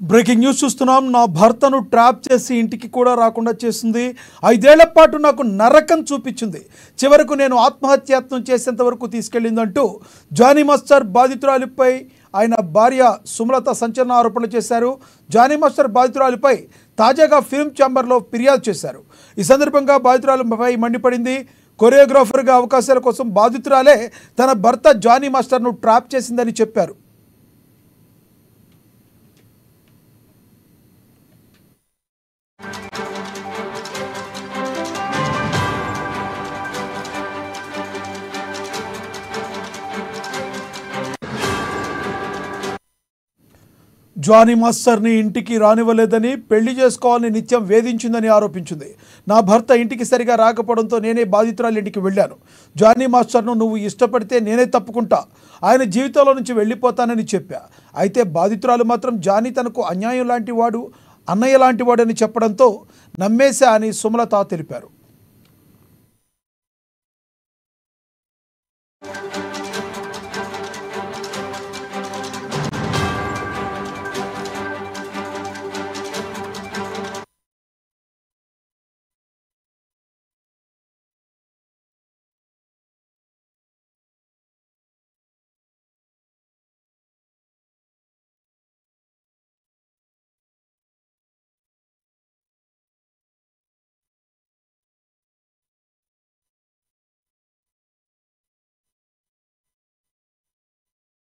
Breaking news చూస్తున్నాం. నా భర్తను ట్రాప్ చేసి ఇంటికి కూడా రాకుండా చేసింది. 5 ఏళ్ల పాటు నాకు నరకం చూపించింది. చివరకు నేను ఆత్మహత్యాయత్నం చేసేంత వరకు తీసుకెళ్లిందంటూ జానీ మాస్టర్ బాధితురాలిపై ఆయన భార్య సుమలత సంచలన ఆరోపణలు చేశారు. జానీ మాస్టర్ బాధితురాలిపై తాజాగా ఫిల్మ్ ఛాంబర్లో ఫిర్యాదు చేశారు. ఈ సందర్భంగా బాధితురాలిపై మండిపడింది. కొరియోగ్రాఫర్గా అవకాశాల కోసం బాధితురాలే తన భర్త జానీ మాస్టర్ను ట్రాప్ చేసిందని చెప్పారు. జానీ మాస్టర్ని ఇంటికి రానివ్వలేదని, పెళ్లి చేసుకోవాలని నిత్యం వేధించిందని ఆరోపించింది. నా భర్త ఇంటికి సరిగా రాకపోవడంతో నేనే బాధితురాలి ఇంటికి వెళ్ళాను. జానీ మాస్టర్ను నువ్వు ఇష్టపడితే నేనే తప్పుకుంటా, ఆయన జీవితంలో నుంచి వెళ్ళిపోతానని చెప్పా. అయితే బాధితురాలు మాత్రం జానీ తనకు అన్యాయం లాంటి వాడు, అన్నయ్య లాంటి వాడని చెప్పడంతో నమ్మేశా అని సుమలత తెలిపారు.